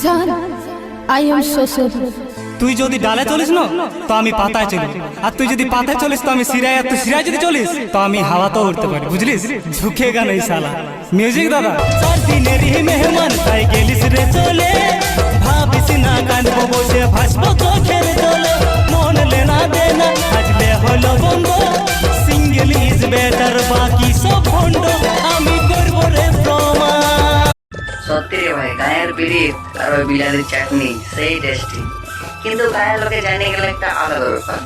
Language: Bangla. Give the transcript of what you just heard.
জান, আই এম সো সরি। তুই যদি ডালে চলিস না তো আমি পাতায় চলি, আর তুই যদি পাতায় চলিস তো আমি সিরায়, আর তুই সিরায় যদি চলিস তো আমি হাওয়াতেও উঠতে পারি, বুঝলিস? ঝুঁকেগা নেই শালা। মিউজিক দাদা। 4 দিনেরই মেহমান তাই গেলিস রে চলে, ভাবিস না কাঁদবো বসে ভাসবো চোখের জলে, মন লেনা দেনা আজলে হলো বন্ধ, সিঙ্গেল ইজ বেটার বাকি সব ভণ্ড, আমি করবো রে প্রমাণ। সত্যি রে ভাই, গায়ের বিড়ির আর ওই বিলাতির চাটনি সেই টেস্টি, কিন্তু গায়ের লোকে জানিয়ে গেলে একটা আলাদা ব্যাপার।